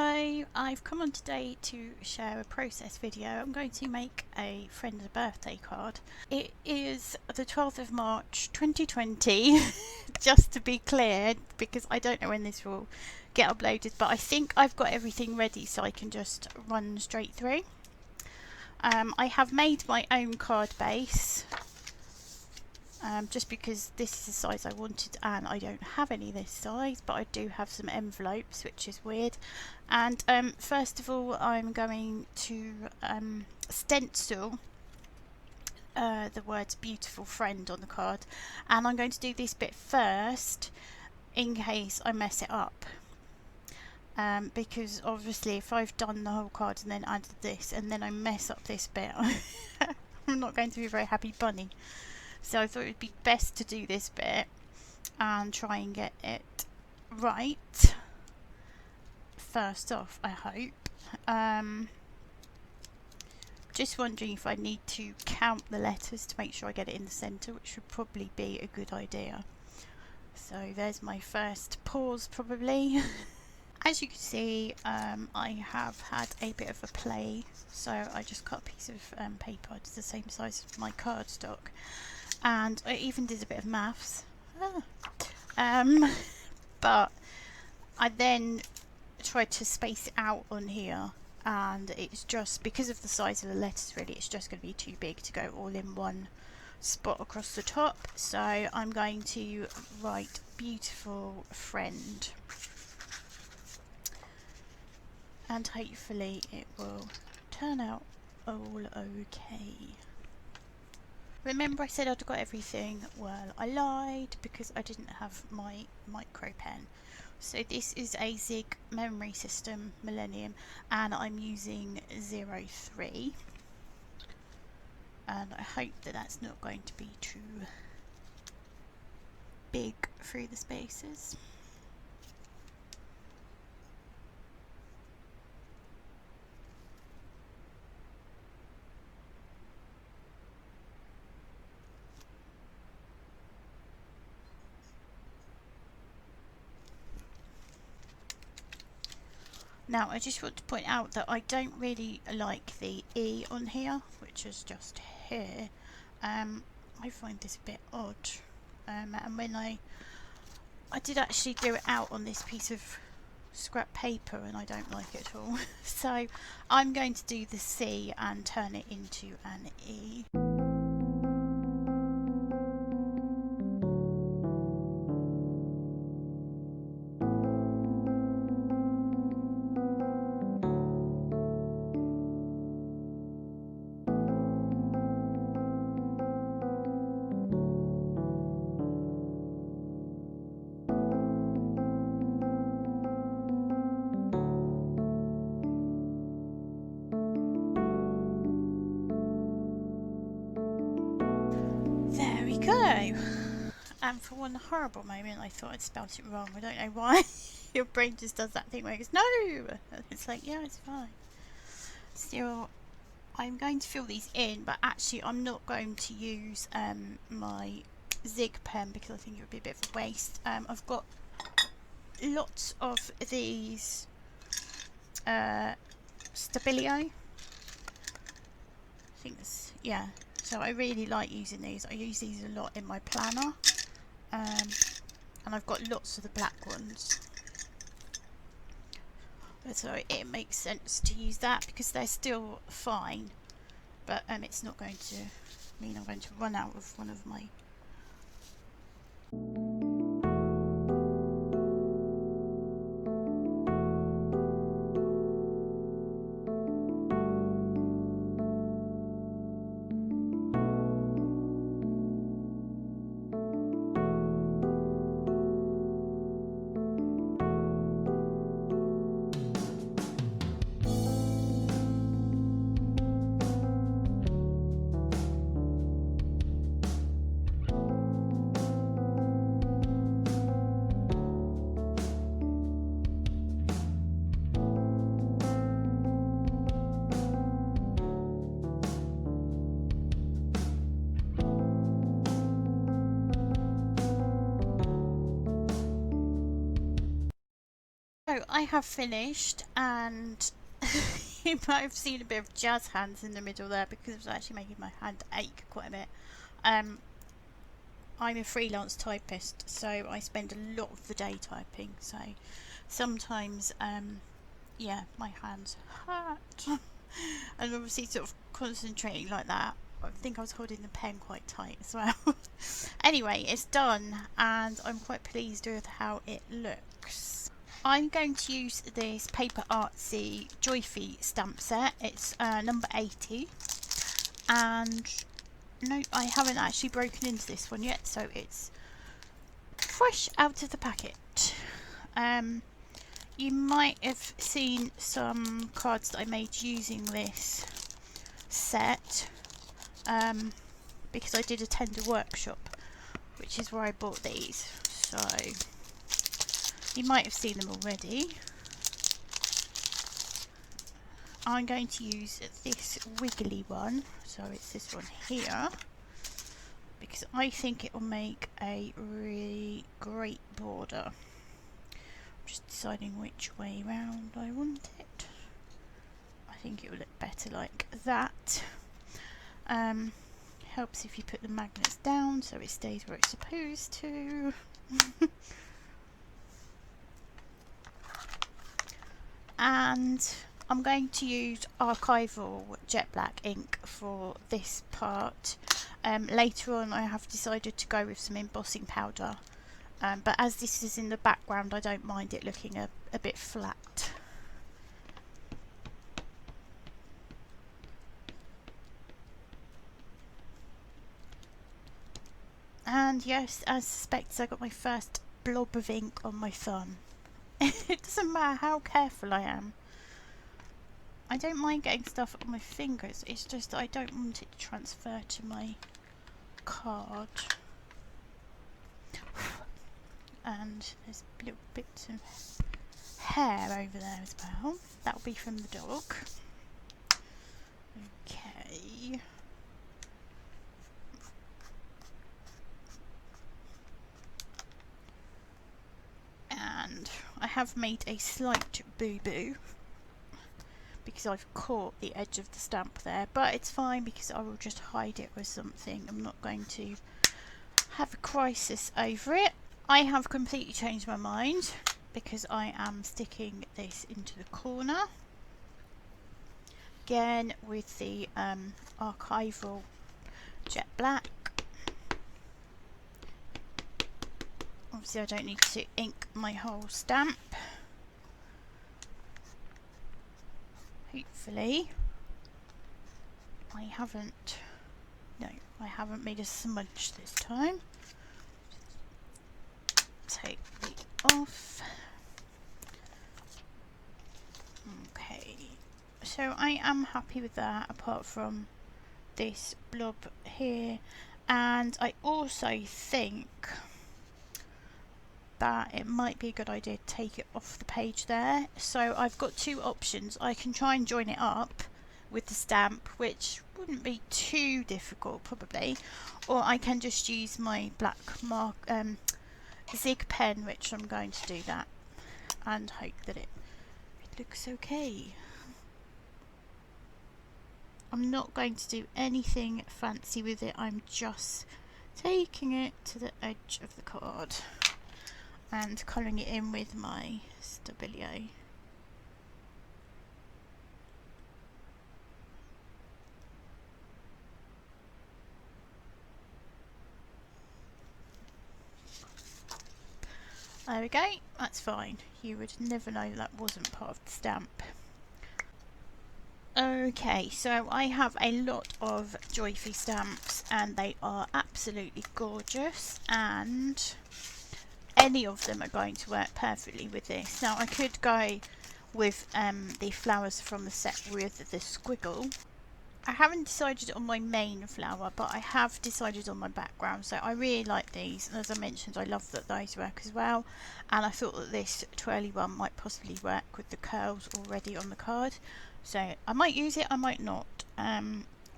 Hello, I've come on today to share a process video. I'm going to make a friend's birthday card. It is the 12th of March 2020, just to be clear, because I don't know when this will get uploaded, but I think I've got everything ready so I can just run straight through. I have made my own card base. Just because this is the size I wanted and I don't have any this size, but I do have some envelopes, which is weird. And first of all, I'm going to stencil the words beautiful friend on the card, and I'm going to do this bit first in case I mess it up. Because obviously if I've done the whole card and then added this and then I mess up this bit, I'm not going to be a very happy bunny. So I thought it would be best to do this bit and try and get it right first off, I hope. Just wondering if I need to count the letters to make sure I get it in the centre, which would probably be a good idea. So there's my first pause probably. As you can see, I have had a bit of a play, so I just cut a piece of paper. It's the same size as my cardstock. And I even did a bit of maths. But I then tried to space it out on here, and it's just because of the size of the letters, really it's just going to be too big to go all in one spot across the top. So I'm going to write beautiful friend, and hopefully it will turn out all okay. Remember I said I'd got everything? Well, I lied because I didn't have my micro pen. So this is a Zig memory system Millennium, and I'm using 03. And I hope that that's not going to be too big through the spaces. Now I just want to point out that I don't really like the E on here, which is just here. I find this a bit odd, and when I did actually do it out on this piece of scrap paper and I don't like it at all. So I'm going to do the C and turn it into an E. Go. And for one horrible moment I thought I'd spelt it wrong. I don't know why. Your brain just does that thing where it goes, no! It's like, yeah, it's fine. Still, I'm going to fill these in, but actually I'm not going to use my Zig pen because I think it would be a bit of a waste. I've got lots of these Stabilio. I think this, yeah. So I really like using these. I use these a lot in my planner, and I've got lots of the black ones. So it makes sense to use that because they're still fine, but it's not going to mean I'm going to run out of one of my... So I have finished, and you might have seen a bit of jazz hands in the middle there because it was actually making my hand ache quite a bit. I'm a freelance typist, so I spend a lot of the day typing, so sometimes yeah, my hands hurt. And obviously sort of concentrating like that, I think I was holding the pen quite tight as well. Anyway, it's done and I'm quite pleased with how it looks. I'm going to use this Paper Artsy Joyfy stamp set. It's number 80, and no, I haven't actually broken into this one yet, so it's fresh out of the packet. You might have seen some cards that I made using this set, because I did attend a workshop, which is where I bought these, so you might have seen them already. I'm going to use this wiggly one, so it's this one here, because I think it will make a really great border. Just deciding which way round I want it. I think it will look better like that. Helps if you put the magnets down so it stays where it's supposed to. And I'm going to use archival jet black ink for this part. Later on I have decided to go with some embossing powder. But as this is in the background, I don't mind it looking a bit flat. And yes, as suspected, I got my first blob of ink on my thumb. It doesn't matter how careful I am. I don't mind getting stuff on my fingers, it's just that I don't want it to transfer to my card. And there's little bits of hair over there as well. That'll be from the dog. Okay. And I have made a slight boo-boo because I've caught the edge of the stamp there, but it's fine because I will just hide it with something. I'm not going to have a crisis over it. I have completely changed my mind because I am sticking this into the corner again with the archival jet black. Obviously I don't need to ink my whole stamp. Hopefully I haven't made a smudge this time. Take the off. Okay, so I am happy with that apart from this blob here, and I also think that it might be a good idea to take it off the page there. So I've got two options. I can try and join it up with the stamp, which wouldn't be too difficult probably, or I can just use my black mark Zig pen, which I'm going to do that and hope that it looks okay. I'm not going to do anything fancy with it, I'm just taking it to the edge of the card and colouring it in with my Stabilo. There we go, that's fine. You would never know that wasn't part of the stamp. Okay, so I have a lot of Joyfy stamps and they are absolutely gorgeous, and any of them are going to work perfectly with this. Now I could go with the flowers from the set with the squiggle. I haven't decided on my main flower, but I have decided on my background, so I really like these, and as I mentioned I love that those work as well, and I thought that this twirly one might possibly work with the curls already on the card, so I might use it, I might not.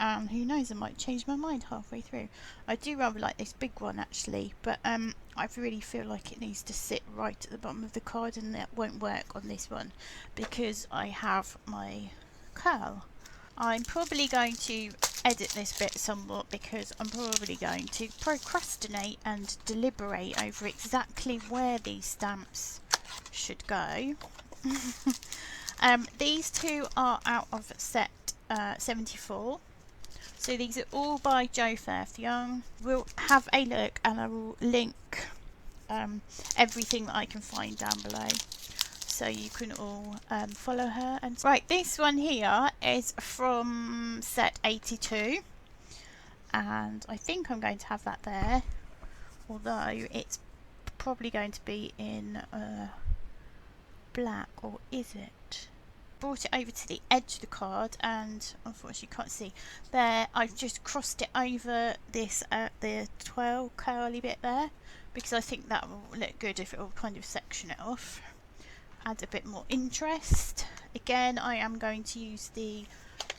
and who knows, I might change my mind halfway through. I do rather like this big one actually, but I really feel like it needs to sit right at the bottom of the card, and that won't work on this one because I have my curl. I'm probably going to edit this bit somewhat because I'm probably going to procrastinate and deliberate over exactly where these stamps should go. These two are out of set 74. So these are all by Jo Firth Young. We'll have a look and I will link everything that I can find down below, so you can all follow her. And right, this one here is from set 82, and I think I'm going to have that there, although it's probably going to be in black, or is it? Brought it over to the edge of the card, and unfortunately you can't see there, I've just crossed it over this the twirl curly bit there, because I think that will look good if it will kind of section it off, add a bit more interest. Again, I am going to use the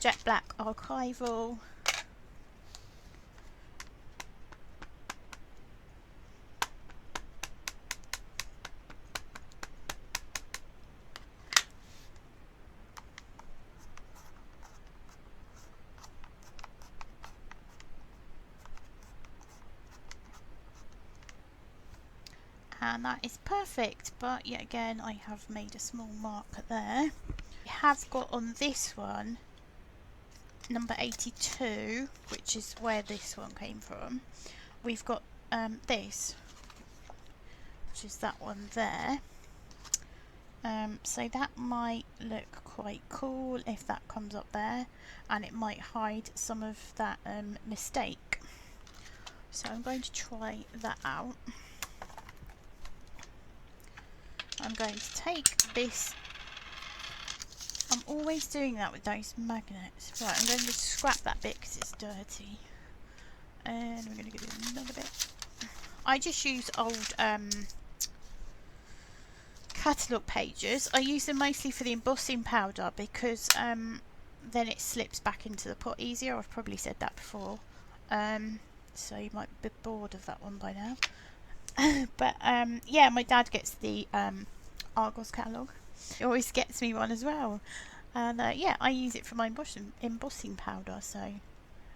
jet black archival. And that is perfect, but yet again I have made a small mark there. I have got on this one number 82, which is where this one came from. We've got this, which is that one there. So that might look quite cool if that comes up there, and it might hide some of that mistake. So I'm going to try that out. I'm going to take this. I'm always doing that with those magnets. Right, I'm going to scrap that bit because it's dirty. And we're going to do another bit. I just use old catalogue pages. I use them mostly for the embossing powder because then it slips back into the pot easier. I've probably said that before. So you might be bored of that one by now. But yeah, my dad gets the Argos catalogue. He always gets me one as well, and yeah, I use it for my embossing powder, so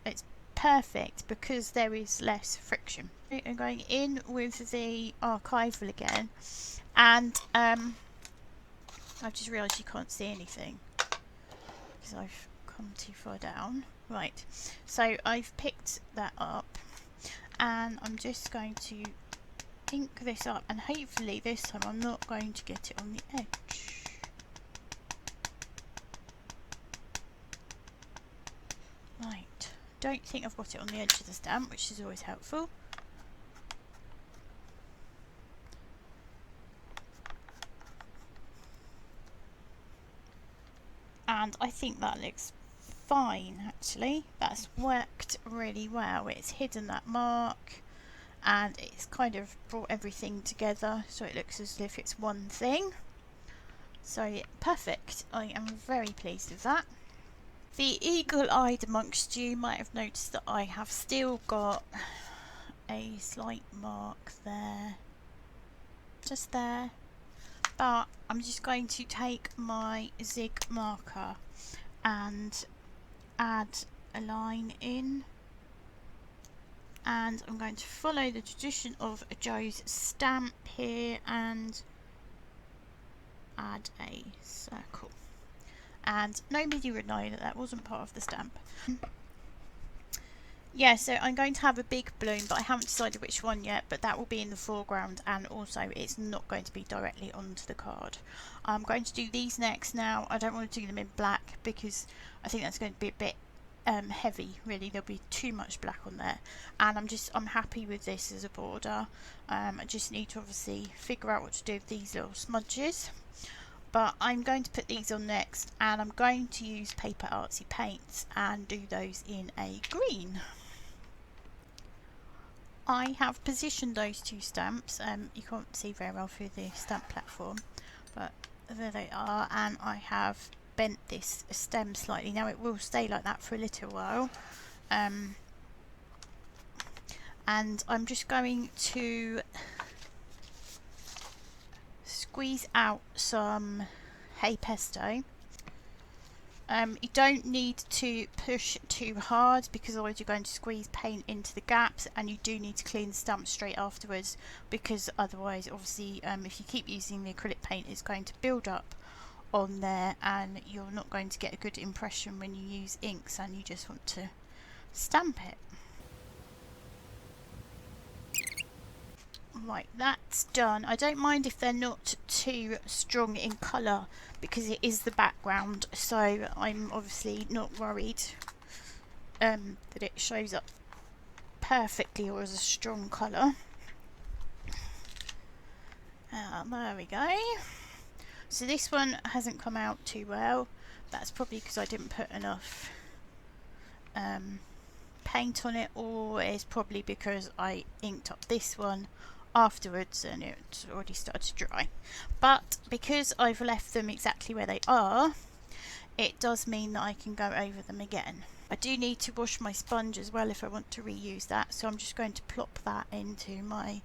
it's perfect because there is less friction. I'm going in with the archival again, and I've just realised you can't see anything because I've come too far down. Right, so I've picked that up, and I'm just going to ink this up, and hopefully this time I'm not going to get it on the edge. Right, don't think I've got it on the edge of the stamp, which is always helpful. And I think that looks fine actually. That's worked really well. It's hidden that mark, and it's kind of brought everything together so it looks as if it's one thing. So yeah, perfect. I am very pleased with that. The eagle-eyed amongst you might have noticed that I have still got a slight mark there, just there, but I'm just going to take my zig marker and add a line in, and I'm going to follow the tradition of Jo's stamp here and add a circle, and nobody would know that that wasn't part of the stamp. Yeah, so I'm going to have a big balloon, but I haven't decided which one yet, but that will be in the foreground, and also it's not going to be directly onto the card. I'm going to do these next now. I don't want to do them in black because I think that's going to be a bit heavy, really. There'll be too much black on there, and I'm happy with this as a border. I just need to obviously figure out what to do with these little smudges, but I'm going to put these on next, and I'm going to use Paper Artsy paints and do those in a green. I have positioned those two stamps. You can't see very well through the stamp platform, but there they are, and I have bent this stem slightly. Now it will stay like that for a little while, and I'm just going to squeeze out some hay pesto. You don't need to push too hard because otherwise you're going to squeeze paint into the gaps, and you do need to clean the stamp straight afterwards, because otherwise obviously if you keep using the acrylic paint it's going to build up on there and you're not going to get a good impression when you use inks and you just want to stamp it. Right, that's done. I don't mind if they're not too strong in colour because it is the background, so I'm obviously not worried that it shows up perfectly or as a strong colour. There we go. So this one hasn't come out too well. That's probably because I didn't put enough paint on it, or it's probably because I inked up this one afterwards and it's already started to dry. But because I've left them exactly where they are, it does mean that I can go over them again. I do need to wash my sponge as well if I want to reuse that, so I'm just going to plop that into my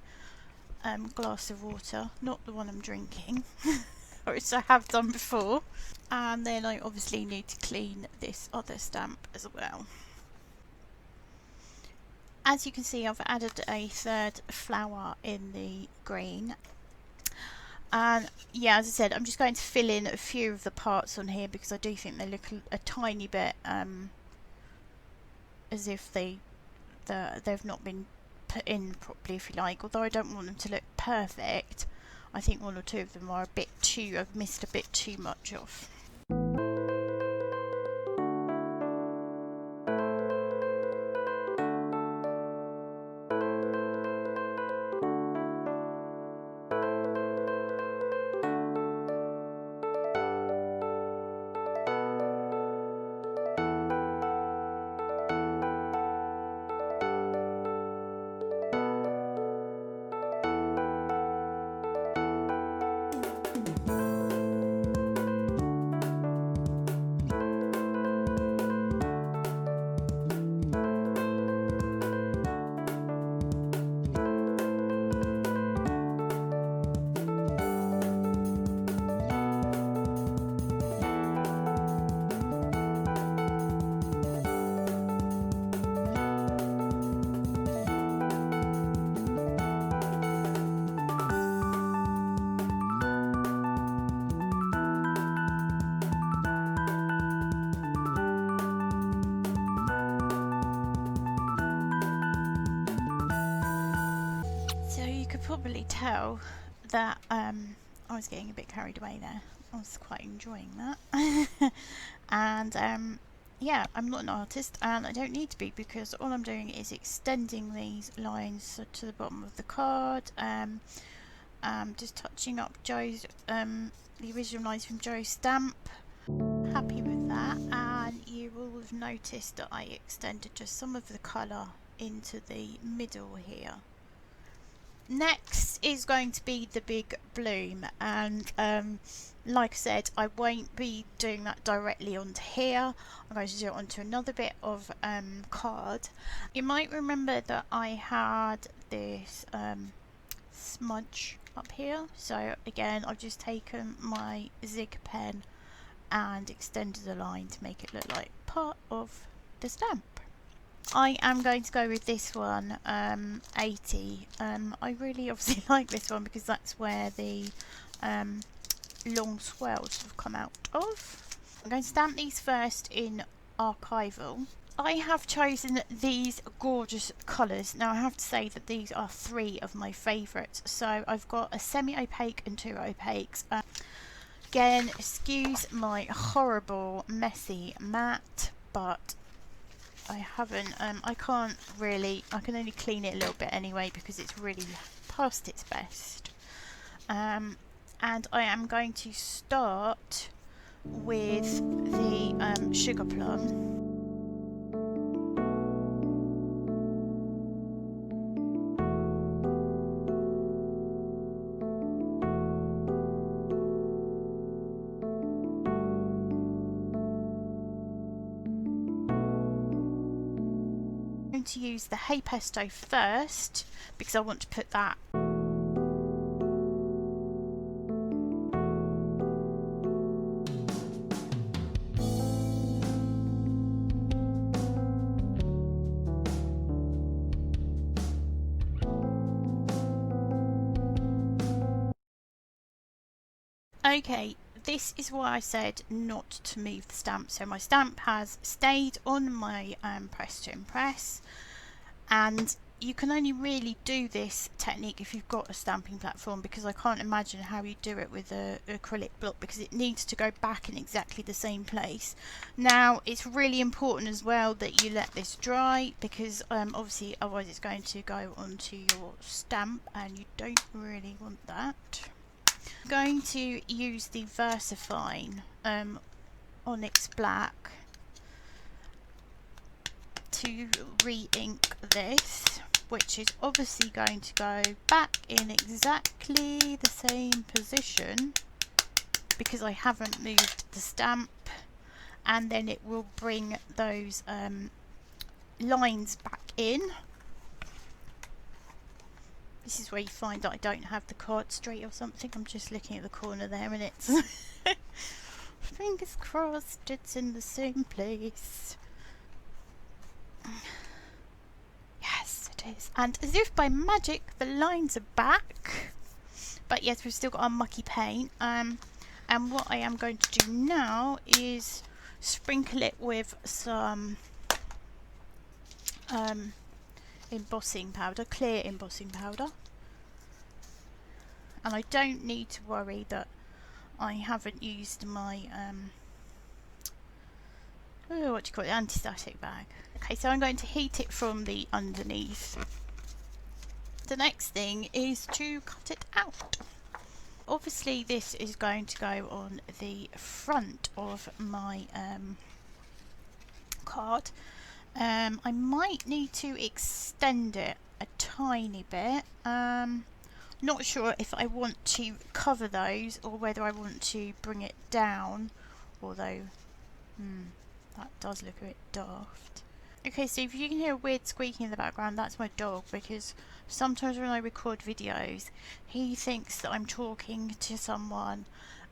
glass of water, not the one I'm drinking, which I have done before. And then I obviously need to clean this other stamp as well. As you can see, I've added a third flower in the green, and yeah, as I said, I'm just going to fill in a few of the parts on here because I do think they look a tiny bit as if they've not been put in properly, if you like. Although I don't want them to look perfect, I think one or two of them are a bit too, I've missed a bit too much off. So you could probably tell that I was getting a bit carried away there. I was quite enjoying that. And yeah, I'm not an artist and I don't need to be, because all I'm doing is extending these lines to the bottom of the card. Just touching up Joe's the original lines from Joe's stamp. Happy with that, and you will have noticed that I extended just some of the colour into the middle here. Next is going to be the big bloom, and like I said, I won't be doing that directly onto here. I'm going to do it onto another bit of card. You might remember that I had this smudge up here, so again I've just taken my Zig pen and extended the line to make it look like part of the stamp. I am going to go with this one, 80. I really obviously like this one because that's where the long swells have come out of. I'm going to stamp these first in archival. I have chosen these gorgeous colours. Now I have to say that these are three of my favourites. So I've got a semi-opaque and two opaques. Again, excuse my horrible messy matte, but I haven't, I can only clean it a little bit anyway because it's really past its best. And I am going to start with the sugar plum. to use the Hey Pesto first because I want to put that Okay, this is why I said not to move the stamp. So my stamp has stayed on my press to impress, and you can only really do this technique if you've got a stamping platform, because I can't imagine how you do it with an acrylic block, because it needs to go back in exactly the same place. Now it's really important as well that you let this dry, because obviously otherwise it's going to go onto your stamp and you don't really want that. I'm going to use the VersaFine Onyx Black to re-ink this, which is obviously going to go back in exactly the same position because I haven't moved the stamp, and then it will bring those lines back in. This is where you find that I don't have the card straight or something. I'm just looking at the corner there and it's fingers crossed it's in the same place. Yes, it is. And as if by magic the lines are back. But yes, we've still got our mucky paint. And what I am going to do now is sprinkle it with some embossing powder, clear embossing powder, and I don't need to worry that I haven't used my what do you call it, anti-static bag. Okay, so I'm going to heat it from the underneath. The next thing is to cut it out. Obviously this is going to go on the front of my card. I might need to extend it a tiny bit. Not sure if I want to cover those or whether I want to bring it down, although that does look a bit daft. Okay, so if you can hear a weird squeaking in the background, that's my dog, because sometimes when I record videos he thinks that I'm talking to someone,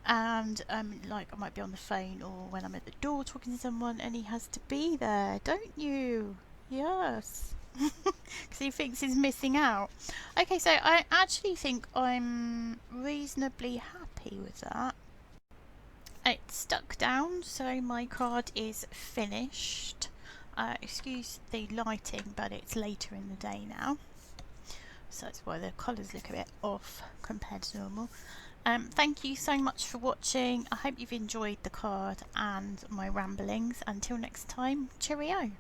and like I might be on the phone or when I'm at the door talking to someone, and he has to be there, don't you? Yes. Because he thinks he's missing out. Okay, so I actually think I'm reasonably happy with that. It's stuck down, so my card is finished. Excuse the lighting, but it's later in the day now, so that's why the colours look a bit off compared to normal. Thank you so much for watching. I hope you've enjoyed the card and my ramblings. Until next time, cheerio.